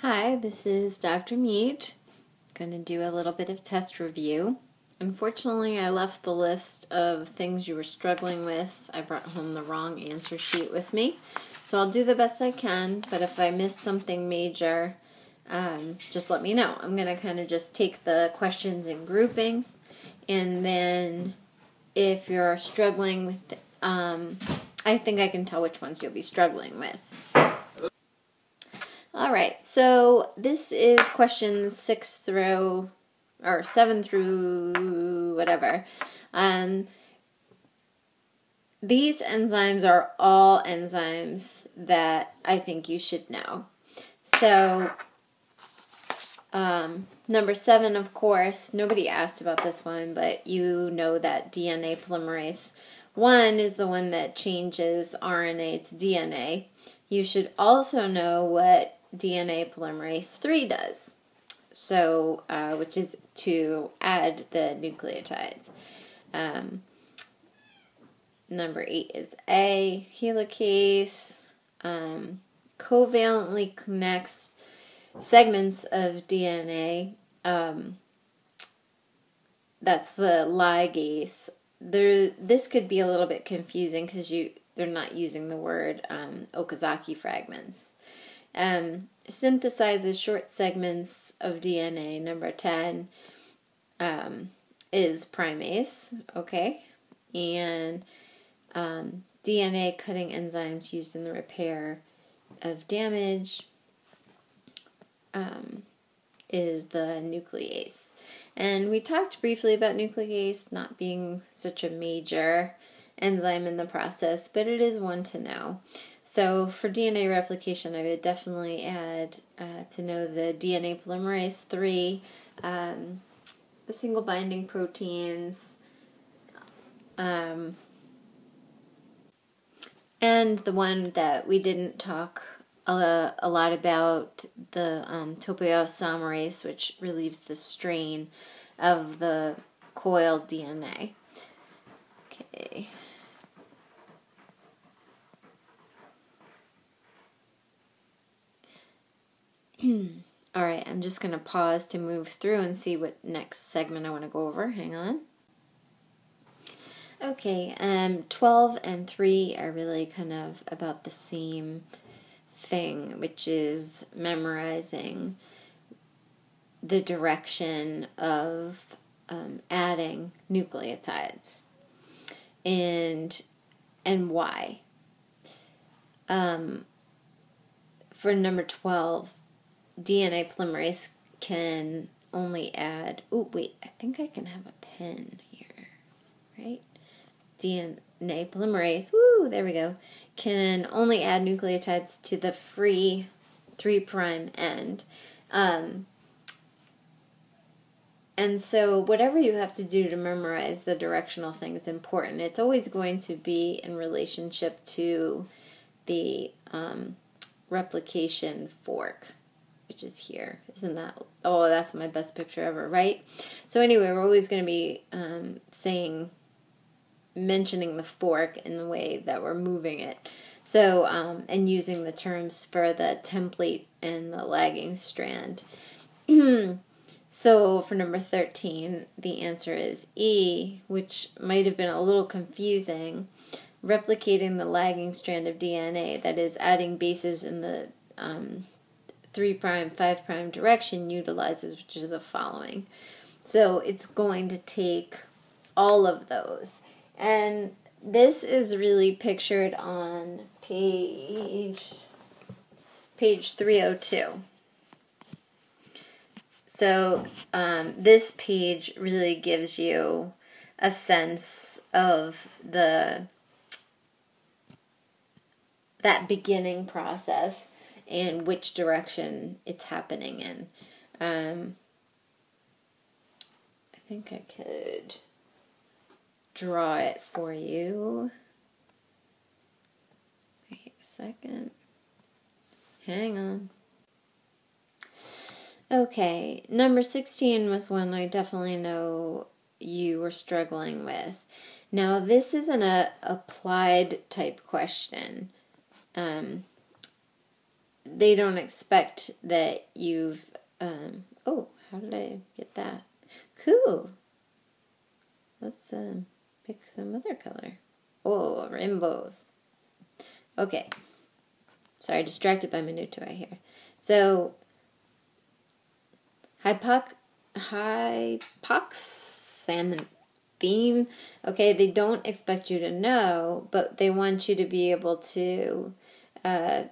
Hi, this is Dr. Mead. Going to do a little bit of test review. Unfortunately, I left the list of things you were struggling with. I brought home the wrong answer sheet with me. So I'll do the best I can, but if I miss something major, just let me know. I'm going to kind of just take the questions in groupings, and then if you're struggling with, I think I can tell which ones you'll be struggling with. All right, so this is questions 7 through whatever. These enzymes are all enzymes that I think you should know. So, number 7, of course, nobody asked about this one, but you know that DNA polymerase 1 is the one that changes RNA to DNA. You should also know what DNA polymerase 3 does, so which is to add the nucleotides. Number 8 is A, helicase, covalently connects segments of DNA. That's the ligase. This could be a little bit confusing because they're not using the word Okazaki fragments. Synthesizes short segments of DNA. Number 10 is primase, okay? And DNA cutting enzymes used in the repair of damage is the nuclease. And we talked briefly about nuclease not being such a major enzyme in the process, but it is one to know. So for DNA replication, I would definitely add to know the DNA polymerase 3, the single binding proteins, and the one that we didn't talk a lot about, the topoisomerase, which relieves the strain of the coiled DNA. Okay. Alright, I'm just going to pause to move through and see what next segment I want to go over. Hang on. Okay, 12 and 3 are really kind of about the same thing, which is memorizing the direction of adding nucleotides and why. For number 12, DNA polymerase can only add, oh wait, I think I can have a pen here, right? DNA polymerase, woo, there we go, can only add nucleotides to the free 3' end. And so whatever you have to do to memorize the directional thing is important. It's always going to be in relationship to the replication fork, which is here. Isn't that, oh, that's my best picture ever, right? So anyway, we're always going to be mentioning the fork in the way that we're moving it. So, and using the terms for the template and the lagging strand. So for number 13, the answer is E, which might have been a little confusing. Replicating the lagging strand of DNA, that is, adding bases in the 3', 5' direction, utilizes which is the following. So it's going to take all of those. And this is really pictured on page 302. So this page really gives you a sense of that beginning process and which direction it's happening in. I think I could draw it for you. Wait a second. Hang on. Okay, number 16 was one I definitely know you were struggling with. Now, this isn't an applied type question. they don't expect that you've, oh, how did I get that? Cool. Let's pick some other color. Oh, rainbows. Okay. Sorry, distracted by my new toy here. So, hypoxanthine. Okay, they don't expect you to know, but they want you to be able to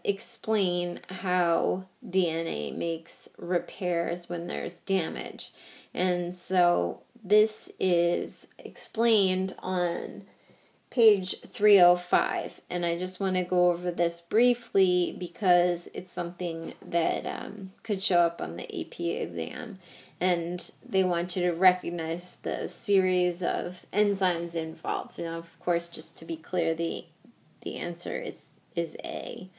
explain how DNA makes repairs when there's damage. And so this is explained on page 305, and I just want to go over this briefly because it's something that could show up on the AP exam, and they want you to recognize the series of enzymes involved. Now, of course, just to be clear, the answer is A,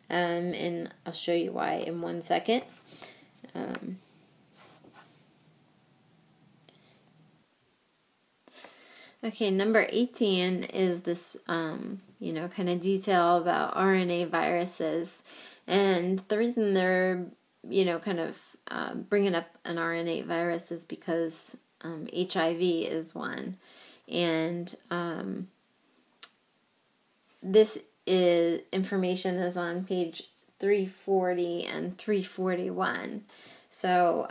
and I'll show you why in 1 second. Okay, number 18 is this, kind of detail about RNA viruses. And the reason they're, bringing up an RNA virus is because HIV is one. And this information is on page 340 and 341. So,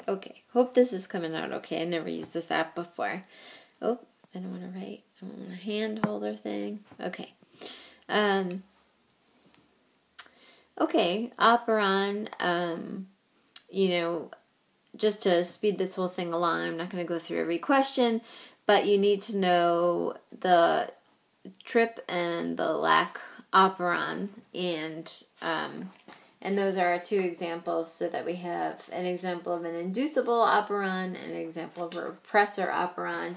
okay, hope this is coming out okay. I never used this app before. Oh, I don't want to write. I don't want a hand holder thing. Okay. Okay, operon, just to speed this whole thing along, I'm not going to go through every question, but you need to know the trip and the lac operon, and those are our two examples, so that we have an example of an inducible operon and an example of a repressor operon.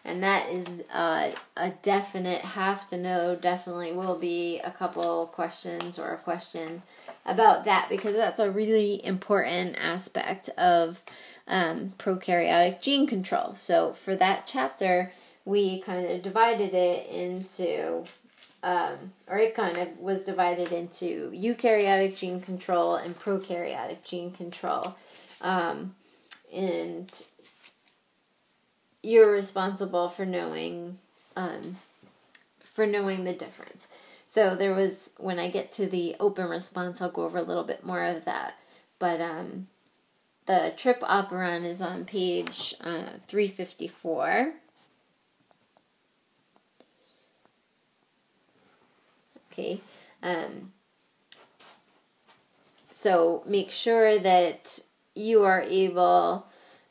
And that is a definite have to know. Definitely will be a couple questions or a question about that, because that's a really important aspect of prokaryotic gene control. So for that chapter, we kind of divided it into... it kind of was divided into eukaryotic gene control and prokaryotic gene control. And you're responsible for knowing the difference. So there was, when I get to the open response, I'll go over a little bit more of that. But the trip operon is on page 354. Okay, so make sure that you are able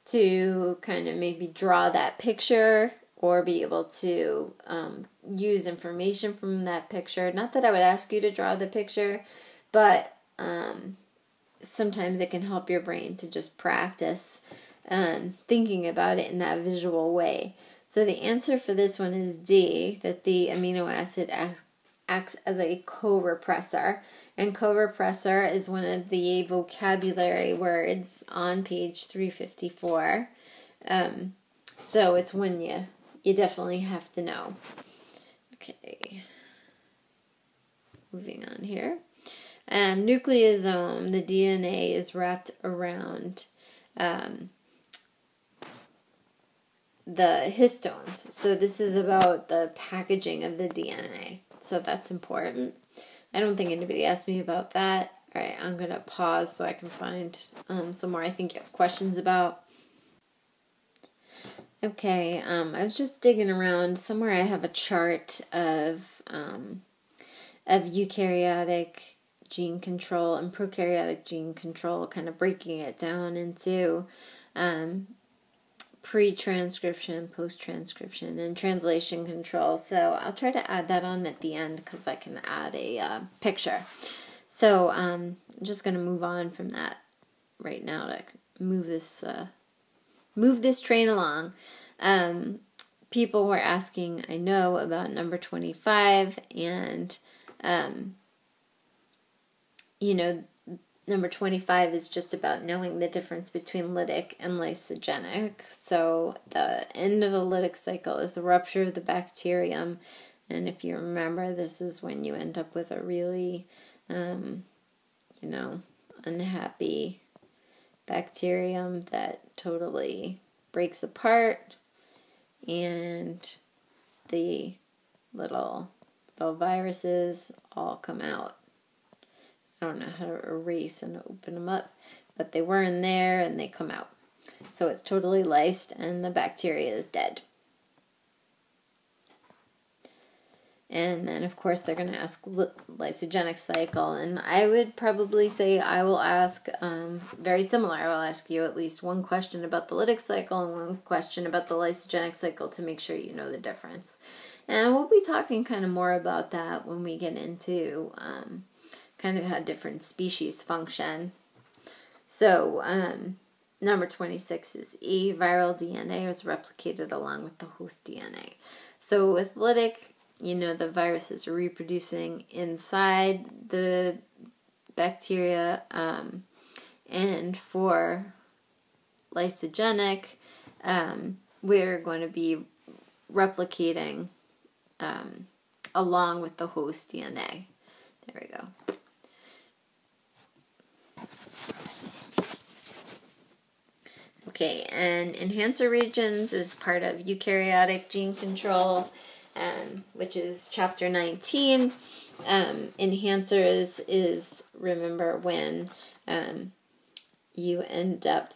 to kind of maybe draw that picture or be able to use information from that picture. Not that I would ask you to draw the picture, but sometimes it can help your brain to just practice thinking about it in that visual way. So the answer for this one is D, that the amino acid acts as a co-repressor, and co-repressor is one of the vocabulary words on page 354. So it's one you definitely have to know. Okay, moving on here. Nucleosome, the DNA is wrapped around the histones. So this is about the packaging of the DNA. So that's important. I don't think anybody asked me about that. All right, I'm going to pause so I can find some more I think you have questions about. Okay, I was just digging around. Somewhere I have a chart of eukaryotic gene control and prokaryotic gene control, kind of breaking it down into pre-transcription, post-transcription, and translation control. So I'll try to add that on at the end because I can add a picture. So I'm just going to move on from that right now to move this train along. People were asking, I know, about number 25, and number 25 is just about knowing the difference between lytic and lysogenic. So the end of the lytic cycle is the rupture of the bacterium, And if you remember, this is when you end up with a really, unhappy bacterium that totally breaks apart, and the little viruses all come out. I don't know how to erase and open them up, but they were in there and they come out. So it's totally lysed and the bacteria is dead. And then, of course, they're going to ask Lysogenic cycle. And I would probably say I will ask very similar. I will ask you at least one question about the lytic cycle and one question about the lysogenic cycle to make sure you know the difference. And we'll be talking kind of more about that when we get into kind of how different species function. So, number 26 is E. Viral DNA is replicated along with the host DNA. So with lytic, the viruses are reproducing inside the bacteria, and for lysogenic, we're going to be replicating along with the host DNA. There we go. Okay, and enhancer regions is part of eukaryotic gene control, which is chapter 19. Enhancers is, remember, when you end up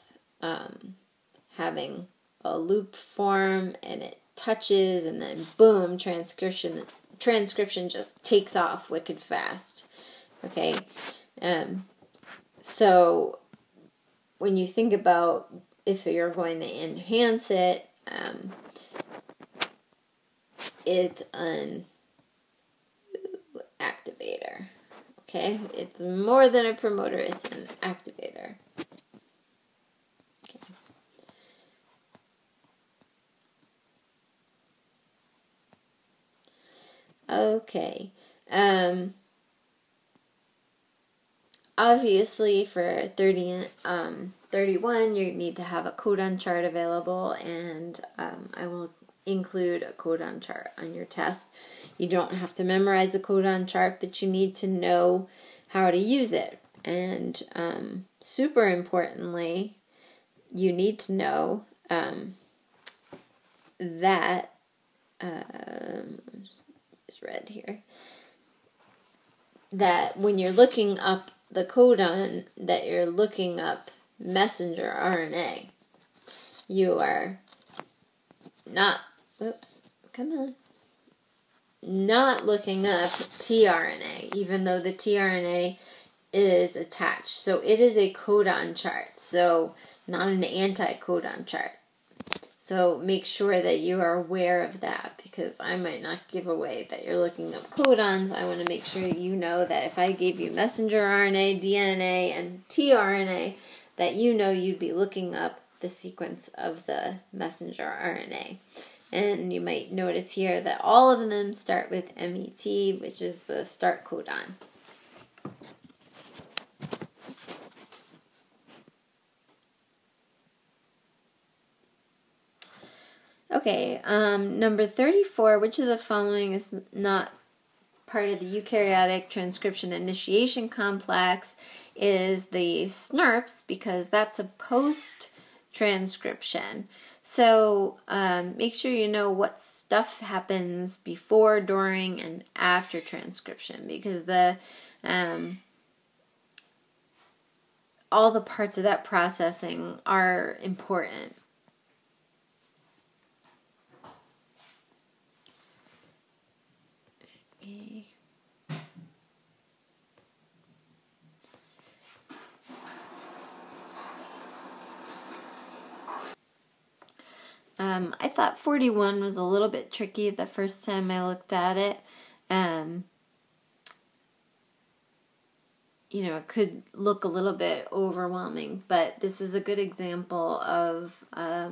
having a loop form and it touches and then boom, transcription just takes off wicked fast. Okay, so when you think about if you're going to enhance it, it's an activator. Okay, it's more than a promoter, it's an activator. Okay. Obviously for 31, you need to have a codon chart available, and I will include a codon chart on your test. You don't have to memorize a codon chart, but you need to know how to use it. And super importantly, you need to know that, just read here, that when you're looking up the codon, that you're looking up messenger RNA. You are not looking up tRNA, even though the tRNA is attached. So it is a codon chart, so not an anti-codon chart. So make sure that you are aware of that, because I might not give away that you're looking up codons. I want to make sure you know that if I gave you messenger RNA, DNA, and tRNA, that you know you'd be looking up the sequence of the messenger RNA. And you might notice here that all of them start with MET, which is the start codon. Okay, number 34, which of the following is not part of the eukaryotic transcription initiation complex, is the SNRPs, because that's a post-transcription. So make sure you know what stuff happens before, during, and after transcription, because the all the parts of that processing are important. Okay. I thought 41 was a little bit tricky the first time I looked at it. It could look a little bit overwhelming, but this is a good example of a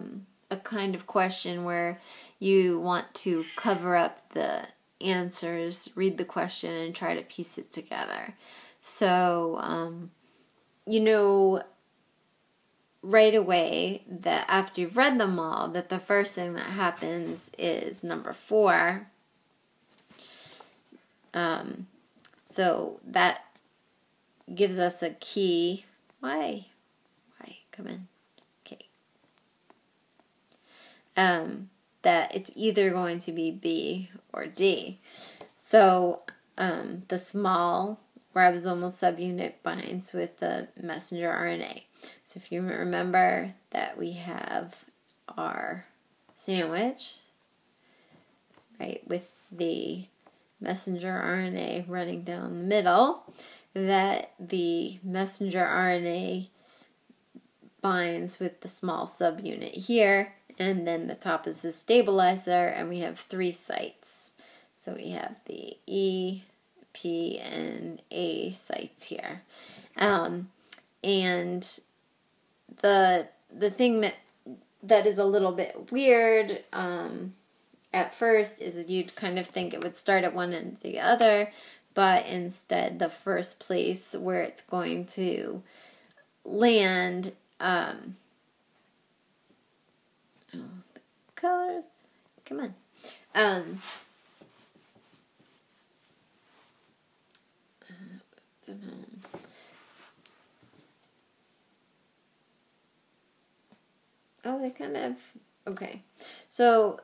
kind of question where you want to cover up the answers, read the question, and try to piece it together. So, right away that after you've read them all, that the first thing that happens is number 4, So that gives us a key. Why? Come in. Okay. That it's either going to be B or D. So the small ribosomal subunit binds with the messenger RNA. So if you remember that we have our sandwich, right, with the messenger RNA running down the middle, that the messenger RNA binds with the small subunit here, and then the top is the stabilizer, and we have 3 sites. So we have the E, P, and A sites here. And the thing that is a little bit weird at first is you'd kind of think it would start at one end or the other, but instead the first place where it's going to land, the colors, come on. Oh, they kind of, okay. So,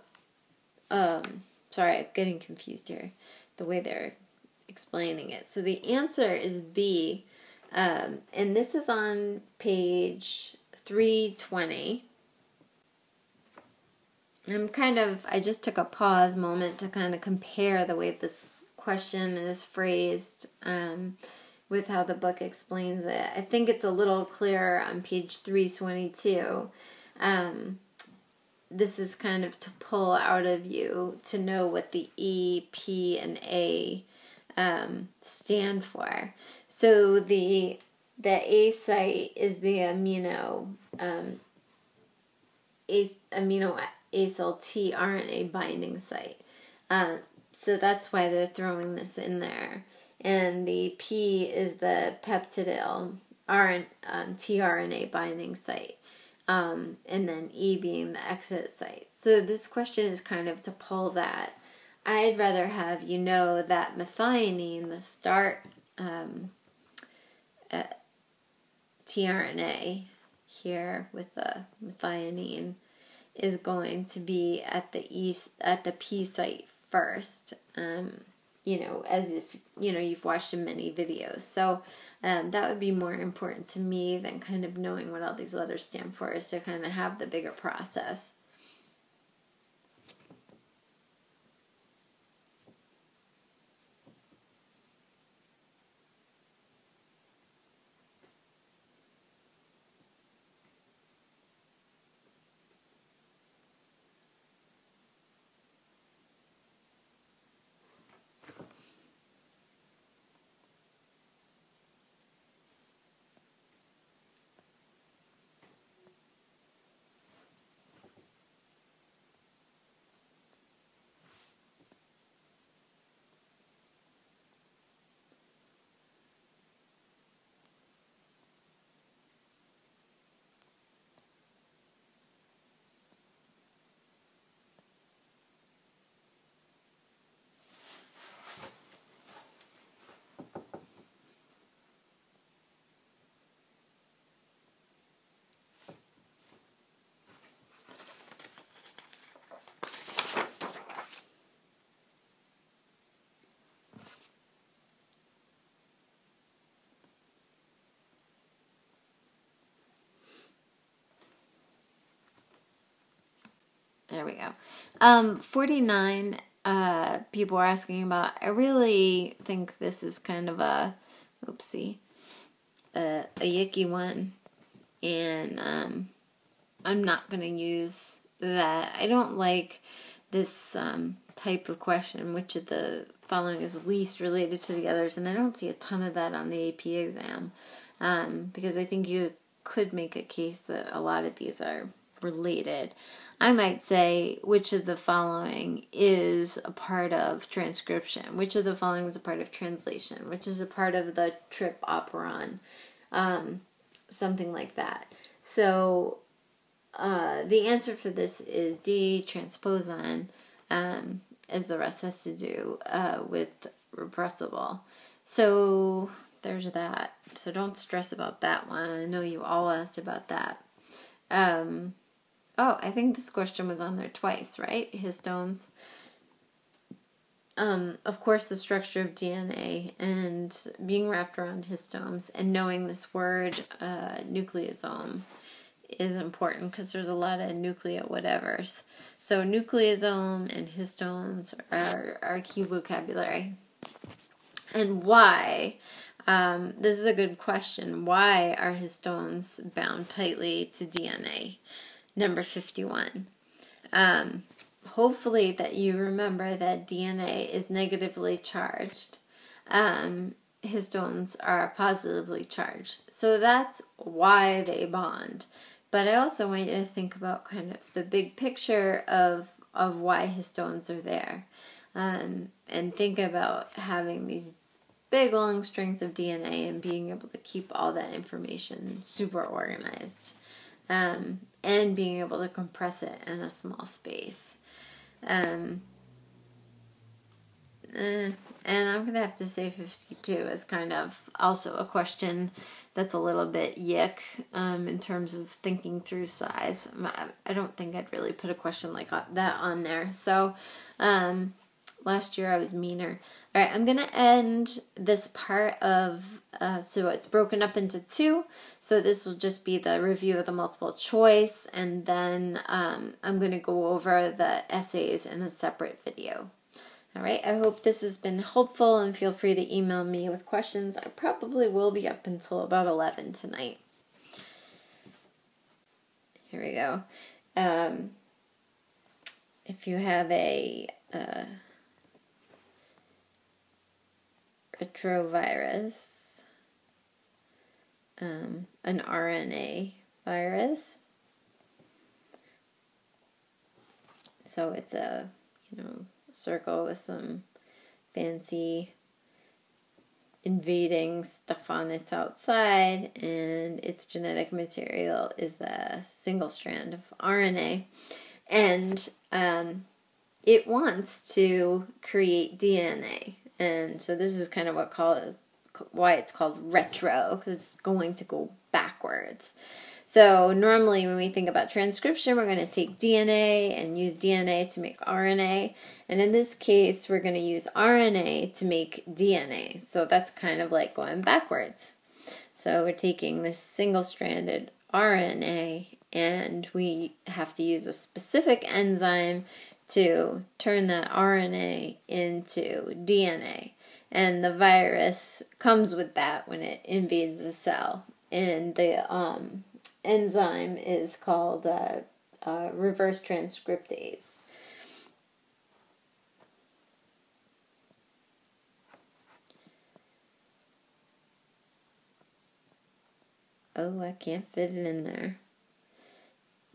sorry, I'm getting confused here, the way they're explaining it. So the answer is B, and this is on page 320. I just took a pause moment to kind of compare the way this question is phrased with how the book explains it. I think it's a little clearer on page 322. This is kind of to pull out of you to know what the E, P, and A stand for. So the A site is the amino acyl tRNA binding site. So that's why they're throwing this in there. And the P is the peptidyl tRNA binding site. And then E being the exit site. So this question is kind of to pull that. I'd rather have you know that methionine, the start tRNA here with the methionine, is going to be at the P site first. As if you've watched many videos. So that would be more important to me than kind of knowing what all these letters stand for, is to kind of have the bigger process. There we go. 49 people are asking about. I really think this is kind of a yicky one, and I'm not going to use that. I don't like this type of question, which of the following is least related to the others, and I don't see a ton of that on the AP exam, because I think you could make a case that a lot of these are related. I might say, which of the following is a part of transcription? Which of the following is a part of translation? Which is a part of the trip operon? Something like that. So the answer for this is D, transposon, as the rest has to do with repressible. So there's that. So don't stress about that one. I know you all asked about that. Oh, I think this question was on there twice, right? Histones. Of course, the structure of DNA and being wrapped around histones and knowing this word, nucleosome, is important because there's a lot of nucleo whatevers. So nucleosome and histones are key vocabulary. And why? This is a good question. Why are histones bound tightly to DNA? Number 51. Hopefully that you remember that DNA is negatively charged. Histones are positively charged. So that's why they bond. But I also want you to think about kind of the big picture of why histones are there. And think about having these big long strings of DNA and being able to keep all that information super organized. And being able to compress it in a small space. And I'm going to have to say 52 is kind of also a question that's a little bit yick in terms of thinking through size. I don't think I'd really put a question like that on there. So last year I was meaner. All right, I'm going to end this part of, so it's broken up into two. So this will just be the review of the multiple choice, and then I'm going to go over the essays in a separate video. All right, I hope this has been helpful, and feel free to email me with questions. I probably will be up until about 11 tonight. Here we go. If you have a retrovirus, an RNA virus, so it's a, circle with some fancy invading stuff on its outside, and its genetic material is the single strand of RNA, and it wants to create DNA. And so this is kind of why it's called retro, because it's going to go backwards. So normally when we think about transcription, we're going to take DNA and use DNA to make RNA. And in this case, we're going to use RNA to make DNA. So that's kind of like going backwards. So we're taking this single-stranded RNA, and we have to use a specific enzyme to turn that RNA into DNA. And the virus comes with that when it invades the cell. And the enzyme is called reverse transcriptase. Oh, I can't fit it in there.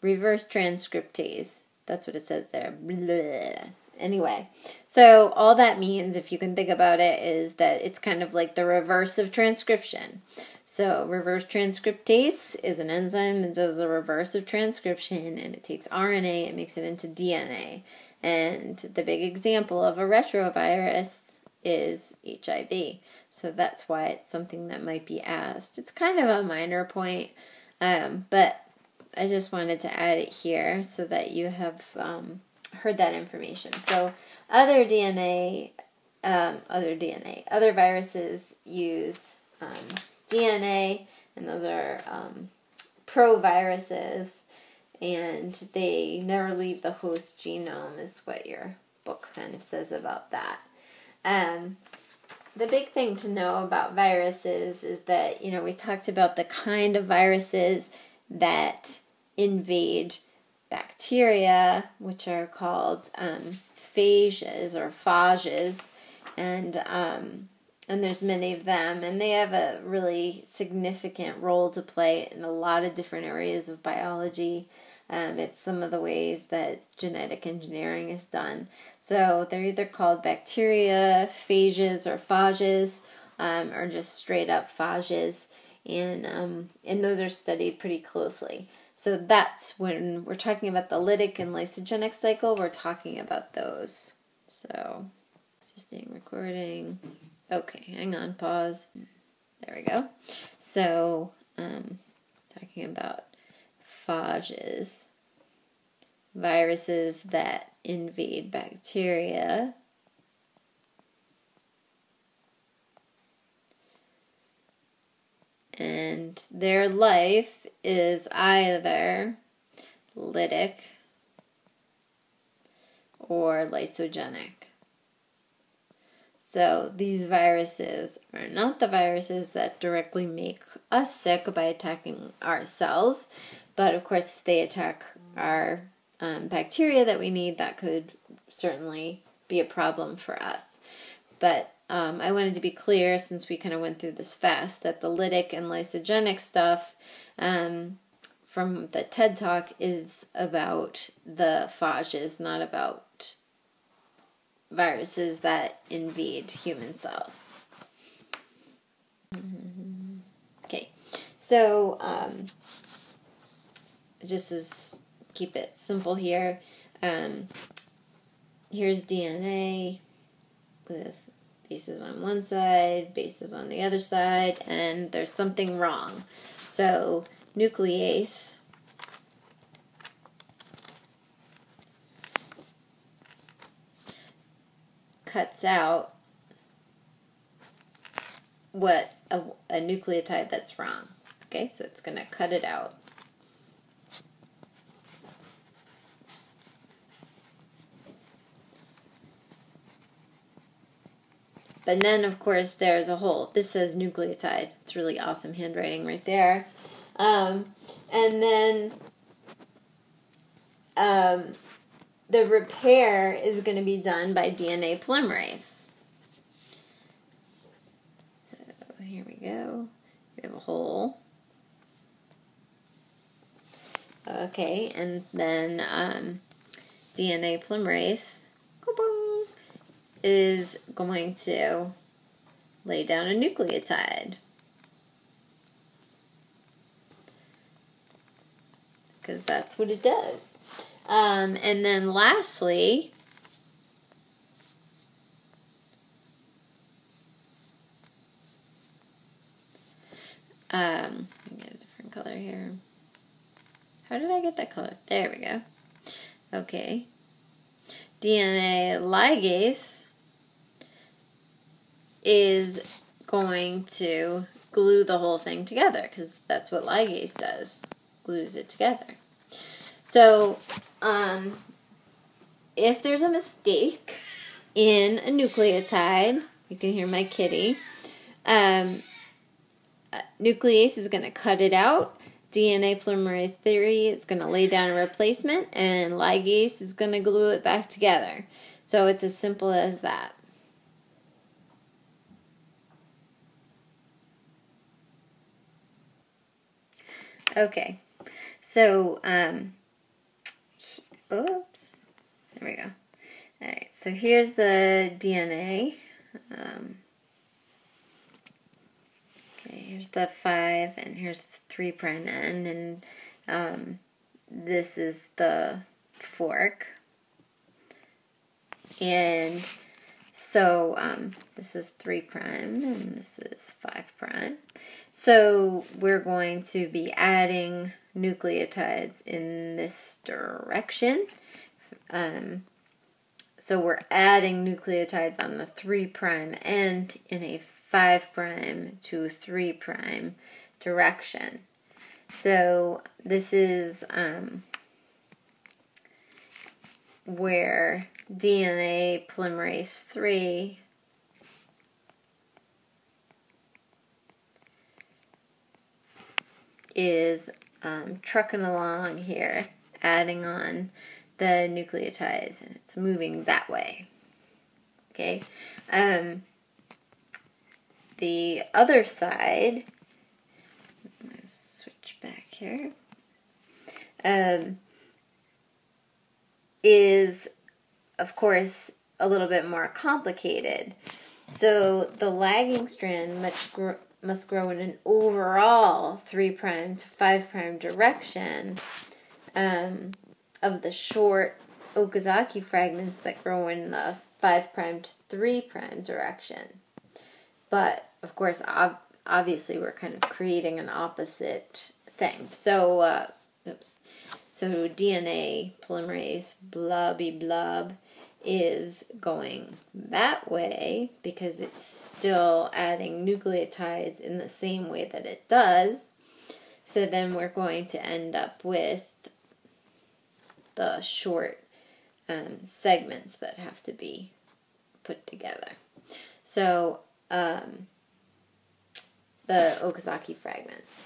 Reverse transcriptase. That's what it says there. Blah. Anyway, so all that means, if you can think about it, is that it's kind of like the reverse of transcription. So reverse transcriptase is an enzyme that does the reverse of transcription, and it takes RNA and makes it into DNA. And the big example of a retrovirus is HIV. So that's why it's something that might be asked. It's kind of a minor point, but I just wanted to add it here so that you have heard that information. So other viruses use DNA, and those are proviruses, and they never leave the host genome, is what your book kind of says about that. The big thing to know about viruses is that, we talked about the kind of viruses that invade bacteria, which are called phages or phages, and there's many of them, and they have a really significant role to play in a lot of different areas of biology. It's some of the ways that genetic engineering is done. So they're either called bacteria, phages, or phages, or just straight up phages, and those are studied pretty closely. So that's when we're talking about the Lytic and Lysogenic cycle, we're talking about those. So, Sustained recording. Okay, hang on, pause. There we go. So, talking about phages, viruses that invade bacteria. And their life is either lytic or lysogenic. So these viruses are not the viruses that directly make us sick by attacking our cells, but of course if they attack our bacteria that we need, that could certainly be a problem for us. But I wanted to be clear, since we kind of went through this fast, that the lytic and lysogenic stuff from the TED Talk is about the phages, not about viruses that invade human cells. Okay, so just as keep it simple here. Here's DNA with bases on one side, bases on the other side, and there's something wrong. So nuclease cuts out what a nucleotide that's wrong. Okay, so it's going to cut it out. But then, of course, there's a hole. This says nucleotide. It's really awesome handwriting right there. And then the repair is going to be done by DNA polymerase. So here we go. We have a hole. Okay, and then DNA polymerase is going to lay down a nucleotide. Because that's what it does. And then lastly, let me get a different color here. How did I get that color? There we go. Okay. DNA ligase is going to glue the whole thing together, because that's what ligase does, glues it together. So, if there's a mistake in a nucleotide, you can hear my kitty, nuclease is going to cut it out, DNA polymerase theory is going to lay down a replacement, and ligase is going to glue it back together. So it's as simple as that. Okay, so, oops, there we go. Alright, so here's the DNA. Okay, here's the 5, and here's the 3' end, and this is the fork. And so this is 3' and this is 5'. So we're going to be adding nucleotides in this direction. So we're adding nucleotides on the 3' end in a 5' to 3' direction. So this is where DNA polymerase 3 is trucking along here, adding on the nucleotides, and it's moving that way. Okay. The other side, I'm going to switch back here, is, of course, a little bit more complicated. So the lagging strand must grow in an overall 3' to 5' direction of the short Okazaki fragments that grow in the 5' to 3' direction. But, of course, obviously we're kind of creating an opposite thing. So, So DNA polymerase blobby blob is going that way because it's still adding nucleotides in the same way that it does. So then we're going to end up with the short segments that have to be put together. So the Okazaki fragments.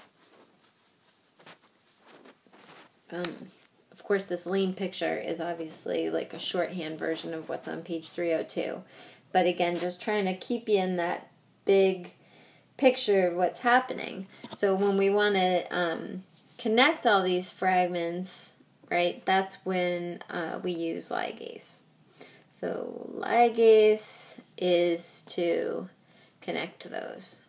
Of course, this lean picture is obviously like a shorthand version of what's on page 302. But again, just trying to keep you in that big picture of what's happening. So when we want to connect all these fragments, right, that's when we use ligase. So ligase is to connect those.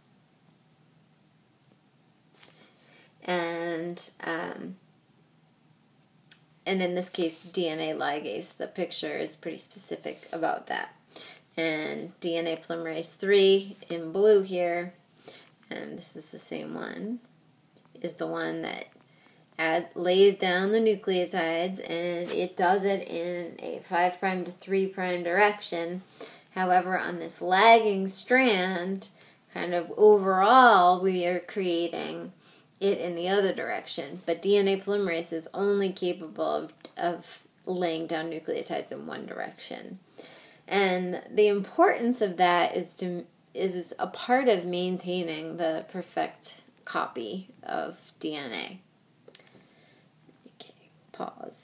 And in this case, DNA ligase, the picture is pretty specific about that. And DNA polymerase 3 in blue here, and this is the same one, is the one that lays down the nucleotides, and it does it in a 5' to 3' direction. However, on this lagging strand, kind of overall, we are creating it in the other direction, but DNA polymerase is only capable of laying down nucleotides in one direction. And the importance of that is a part of maintaining the perfect copy of DNA. Okay, pause.